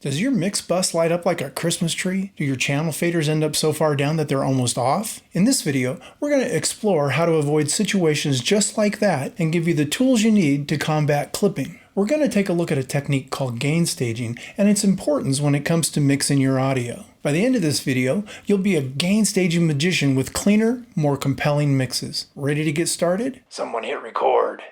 Does your mix bus light up like a Christmas tree? Do your channel faders end up so far down that they're almost off? In this video, we're going to explore how to avoid situations just like that and give you the tools you need to combat clipping. We're going to take a look at a technique called gain staging and its importance when it comes to mixing your audio. By the end of this video, you'll be a gain staging magician with cleaner, more compelling mixes. Ready to get started? Someone hit record.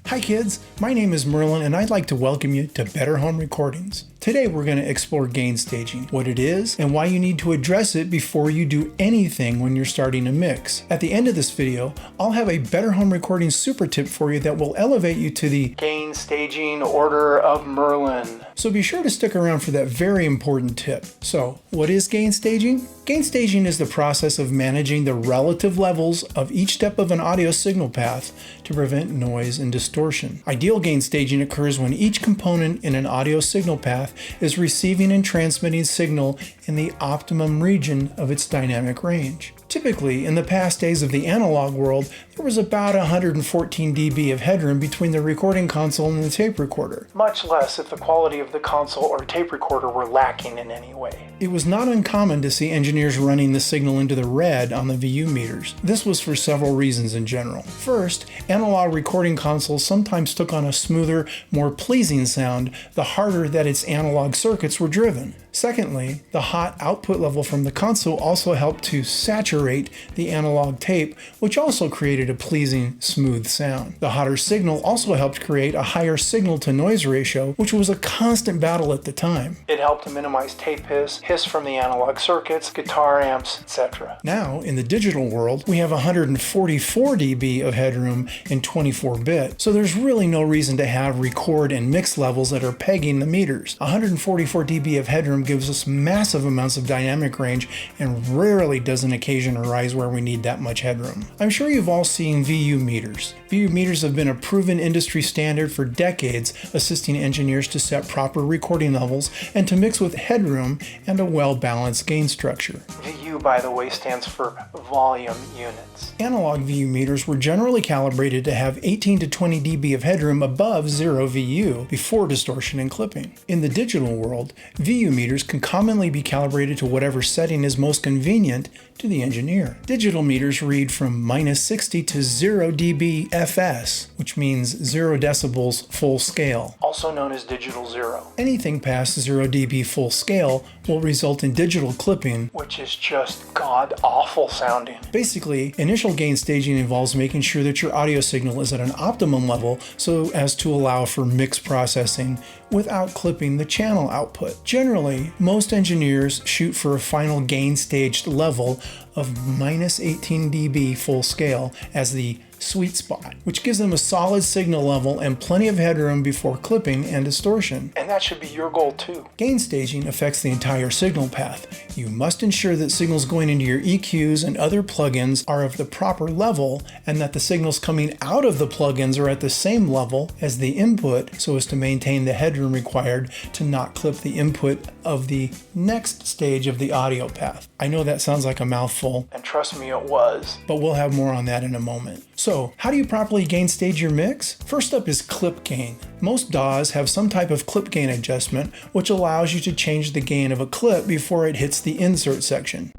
Hi kids, my name is Merlin and I'd like to welcome you to Better Home Recordings. Today we're going to explore gain staging, what it is, and why you need to address it before you do anything when you're starting a mix. At the end of this video, I'll have a Better Home Recordings super tip for you that will elevate you to the gain staging order of Merlin. So be sure to stick around for that very important tip. So, what is gain staging? Gain staging is the process of managing the relative levels of each step of an audio signal path to prevent noise and distortion. Ideal gain staging occurs when each component in an audio signal path is receiving and transmitting signal in the optimum region of its dynamic range. Typically, in the past days of the analog world, there was about 114 dB of headroom between the recording console and the tape recorder, much less if the quality of the console or tape recorder were lacking in any way. It was not uncommon to see engineers running the signal into the red on the VU meters. This was for several reasons in general. First, analog recording consoles sometimes took on a smoother, more pleasing sound the harder that its analog circuits were driven. Secondly, the hot output level from the console also helped to saturate the analog tape, which also created a pleasing, smooth sound. The hotter signal also helped create a higher signal-to-noise ratio, which was a constant battle at the time. It helped to minimize tape hiss from the analog circuits, guitar amps, etc. Now, in the digital world, we have 144 dB of headroom in 24-bit, so there's really no reason to have record and mix levels that are pegging the meters. 144 dB of headroom gives us massive amounts of dynamic range and rarely does an occasion arise where we need that much headroom. I'm sure you've all seen VU meters. VU meters have been a proven industry standard for decades, assisting engineers to set proper recording levels and to mix with headroom and a well-balanced gain structure. VU, by the way, stands for volume units. Analog VU meters were generally calibrated to have 18 to 20 dB of headroom above 0 VU before distortion and clipping. In the digital world, VU meters can commonly be calibrated to whatever setting is most convenient to the engineer. Digital meters read from -60 to 0 dB FS, which means 0 decibels full scale, also known as digital zero. Anything past 0 dB full scale will result in digital clipping, which is just god-awful sounding. Basically, initial gain staging involves making sure that your audio signal is at an optimum level so as to allow for mix processing without clipping the channel output. Generally, most engineers shoot for a final gain staged level of -18 dB full scale as the sweet spot, which gives them a solid signal level and plenty of headroom before clipping and distortion. And that should be your goal too. Gain staging affects the entire signal path. You must ensure that signals going into your EQs and other plugins are of the proper level and that the signals coming out of the plugins are at the same level as the input so as to maintain the headroom required to not clip the input of the next stage of the audio path. I know that sounds like a mouthful, and trust me, it was, but we'll have more on that in a moment. So, how do you properly gain stage your mix? First up is clip gain. Most DAWs have some type of clip gain adjustment, which allows you to change the gain of a clip before it hits the insert section.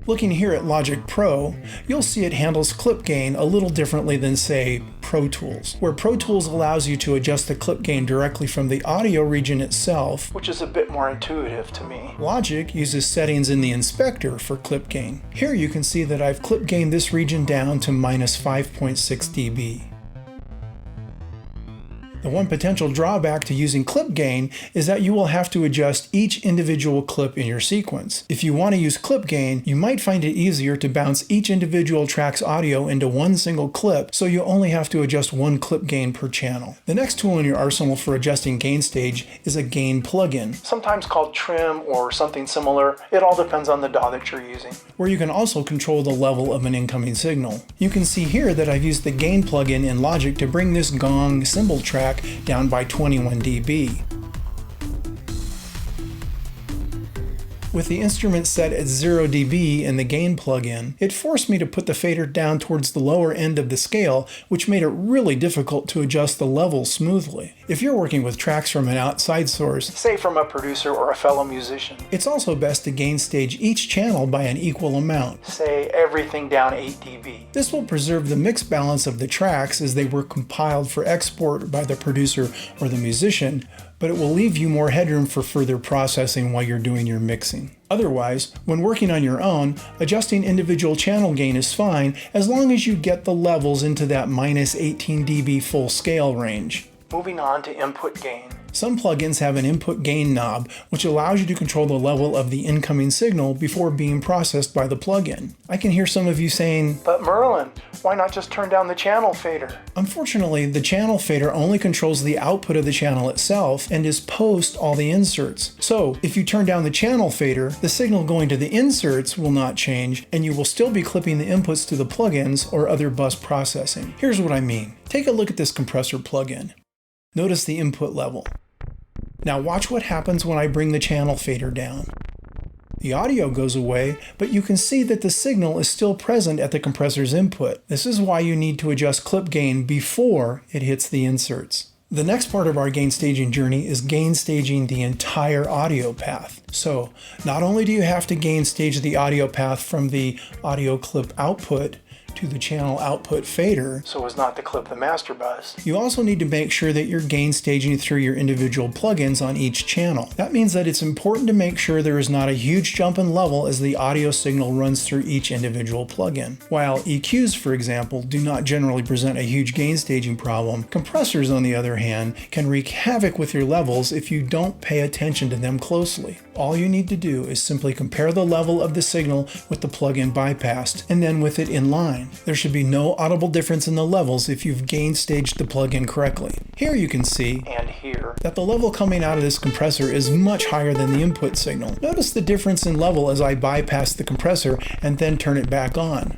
Looking here at Logic Pro, you'll see it handles clip gain a little differently than, say, Pro Tools, where Pro Tools allows you to adjust the clip gain directly from the audio region itself, which is a bit more intuitive to me. Logic uses settings in the inspector for clip gain. Here you can see that I've clip gained this region down to -5.6 dB. The one potential drawback to using clip gain is that you will have to adjust each individual clip in your sequence. If you want to use clip gain, you might find it easier to bounce each individual track's audio into one single clip, so you only have to adjust one clip gain per channel. The next tool in your arsenal for adjusting gain stage is a gain plugin, sometimes called trim or something similar. It all depends on the DAW that you're using, where you can also control the level of an incoming signal. You can see here that I've used the gain plugin in Logic to bring this gong cymbal track down by 21 dB. With the instrument set at 0 dB in the gain plugin, it forced me to put the fader down towards the lower end of the scale, which made it really difficult to adjust the levels smoothly. If you're working with tracks from an outside source, say from a producer or a fellow musician, it's also best to gain stage each channel by an equal amount, say everything down 8 dB. This will preserve the mix balance of the tracks as they were compiled for export by the producer or the musician, but it will leave you more headroom for further processing while you're doing your mixing. Otherwise, when working on your own, adjusting individual channel gain is fine as long as you get the levels into that -18 dB full scale range. Moving on to input gain. Some plugins have an input gain knob, which allows you to control the level of the incoming signal before being processed by the plugin. I can hear some of you saying, "But Merlin, why not just turn down the channel fader?" Unfortunately, the channel fader only controls the output of the channel itself and is post all the inserts. So, if you turn down the channel fader, the signal going to the inserts will not change, and you will still be clipping the inputs to the plugins or other bus processing. Here's what I mean. Take a look at this compressor plugin. Notice the input level. Now watch what happens when I bring the channel fader down. The audio goes away, but you can see that the signal is still present at the compressor's input. This is why you need to adjust clip gain before it hits the inserts. The next part of our gain staging journey is gain staging the entire audio path. So, not only do you have to gain stage the audio path from the audio clip output to the channel output fader so as not to clip the master bus, you also need to make sure that you're gain staging through your individual plugins on each channel. That means that it's important to make sure there is not a huge jump in level as the audio signal runs through each individual plugin. While EQs, for example, do not generally present a huge gain staging problem, compressors, on the other hand, can wreak havoc with your levels if you don't pay attention to them closely. All you need to do is simply compare the level of the signal with the plugin bypassed, and then with it in line. There should be no audible difference in the levels if you've gain staged the plugin correctly. Here you can see, and hear, that the level coming out of this compressor is much higher than the input signal. Notice the difference in level as I bypass the compressor and then turn it back on.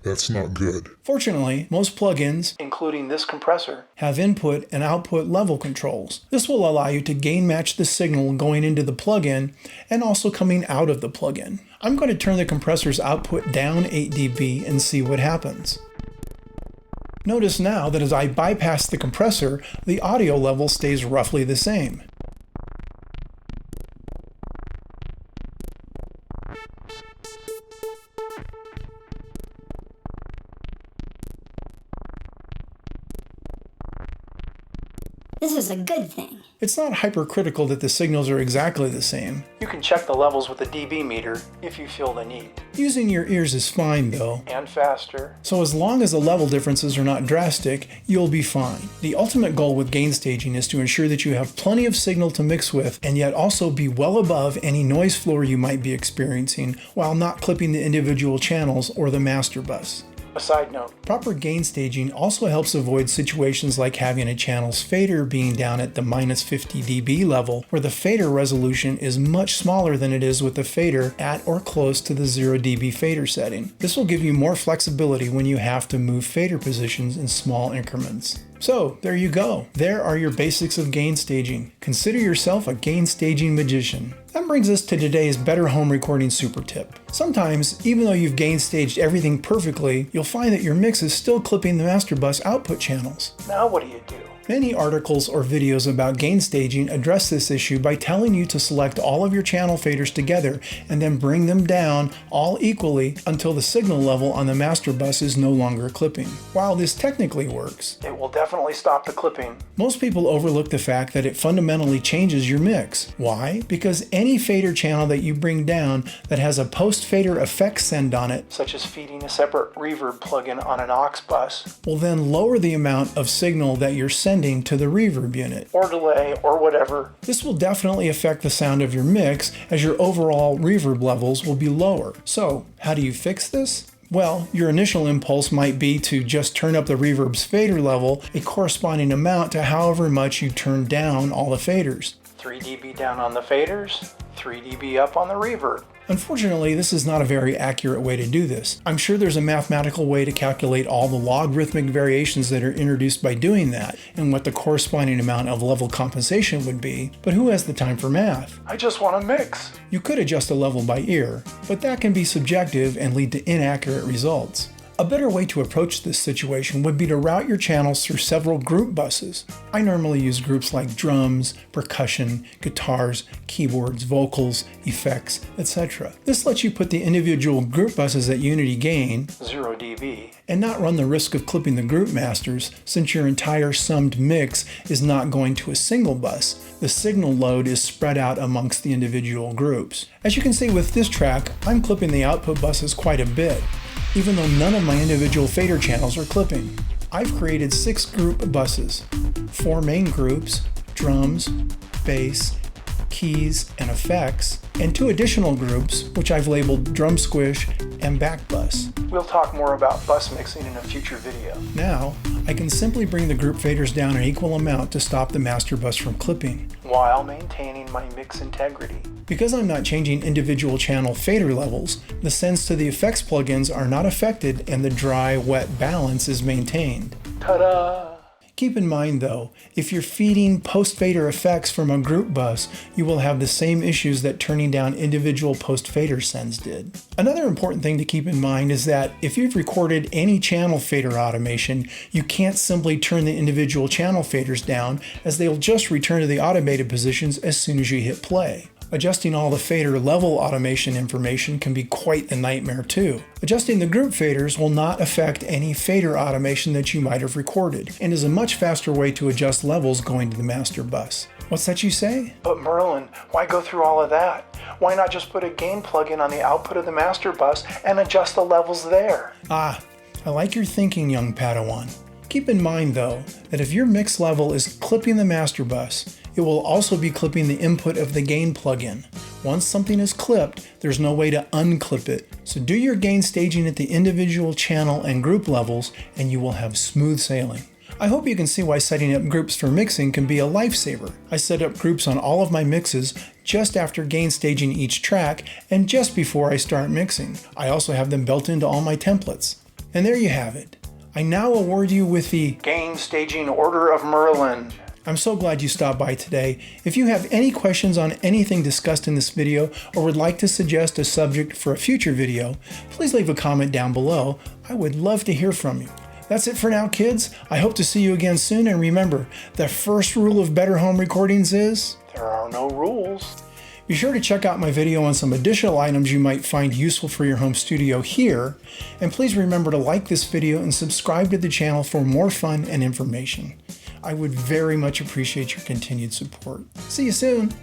That's not good. Fortunately, most plugins, including this compressor, have input and output level controls. This will allow you to gain match the signal going into the plugin and also coming out of the plugin. I'm going to turn the compressor's output down 8 dB and see what happens. Notice now that as I bypass the compressor, the audio level stays roughly the same. This is a good thing. It's not hypercritical that the signals are exactly the same. You can check the levels with a dB meter if you feel the need. Using your ears is fine though. And faster. So as long as the level differences are not drastic, you'll be fine. The ultimate goal with gain staging is to ensure that you have plenty of signal to mix with and yet also be well above any noise floor you might be experiencing while not clipping the individual channels or the master bus. A side note, proper gain staging also helps avoid situations like having a channel's fader being down at the -50 dB level, where the fader resolution is much smaller than it is with the fader at or close to the 0 dB fader setting. This will give you more flexibility when you have to move fader positions in small increments. So there you go. There are your basics of gain staging. Consider yourself a gain staging magician. That brings us to today's Better Home Recording Super Tip. Sometimes, even though you've gain staged everything perfectly, you'll find that your mix is still clipping the master bus output channels. Now what do you do? Many articles or videos about gain staging address this issue by telling you to select all of your channel faders together and then bring them down all equally until the signal level on the master bus is no longer clipping. While this technically works, it will definitely stop the clipping. Most people overlook the fact that it fundamentally changes your mix. Why? Because any fader channel that you bring down that has a post-fader effect send on it, such as feeding a separate reverb plugin on an aux bus, will then lower the amount of signal that you're sending to the reverb unit, or delay, or whatever. This will definitely affect the sound of your mix as your overall reverb levels will be lower. So, how do you fix this? Well, your initial impulse might be to just turn up the reverb's fader level a corresponding amount to however much you turn down all the faders. 3 dB down on the faders, 3 dB up on the reverb. Unfortunately, this is not a very accurate way to do this. I'm sure there's a mathematical way to calculate all the logarithmic variations that are introduced by doing that, and what the corresponding amount of level compensation would be, but who has the time for math? I just want to mix. You could adjust a level by ear, but that can be subjective and lead to inaccurate results. A better way to approach this situation would be to route your channels through several group buses. I normally use groups like drums, percussion, guitars, keyboards, vocals, effects, etc. This lets you put the individual group buses at unity gain, 0 dB, and not run the risk of clipping the group masters since your entire summed mix is not going to a single bus. The signal load is spread out amongst the individual groups. As you can see with this track, I'm clipping the output buses quite a bit, even though none of my individual fader channels are clipping. I've created 6 group buses, 4 main groups, drums, bass, keys, and effects, and 2 additional groups, which I've labeled drum squish and back bus. We'll talk more about bus mixing in a future video. Now, I can simply bring the group faders down an equal amount to stop the master bus from clipping, while maintaining my mix integrity. Because I'm not changing individual channel fader levels, the sends to the effects plugins are not affected and the dry-wet balance is maintained. Ta-da! Keep in mind though, if you're feeding post-fader effects from a group bus, you will have the same issues that turning down individual post-fader sends did. Another important thing to keep in mind is that if you've recorded any channel fader automation, you can't simply turn the individual channel faders down, as they'll just return to the automated positions as soon as you hit play. Adjusting all the fader level automation information can be quite the nightmare too. Adjusting the group faders will not affect any fader automation that you might have recorded, and is a much faster way to adjust levels going to the master bus. What's that you say? But Merlin, why go through all of that? Why not just put a gain plugin on the output of the master bus and adjust the levels there? I like your thinking, young Padawan. Keep in mind though, that if your mix level is clipping the master bus, it will also be clipping the input of the gain plugin. Once something is clipped, there's no way to unclip it. So do your gain staging at the individual channel and group levels and you will have smooth sailing. I hope you can see why setting up groups for mixing can be a lifesaver. I set up groups on all of my mixes just after gain staging each track and just before I start mixing. I also have them built into all my templates. And there you have it. I now award you with the Gain Staging Order of Merlin. I'm so glad you stopped by today. If you have any questions on anything discussed in this video or would like to suggest a subject for a future video, please leave a comment down below. I would love to hear from you. That's it for now, kids. I hope to see you again soon, and remember, the first rule of better home recordings is there are no rules. Be sure to check out my video on some additional items you might find useful for your home studio here, and please remember to like this video and subscribe to the channel for more fun and information. I would very much appreciate your continued support. See you soon!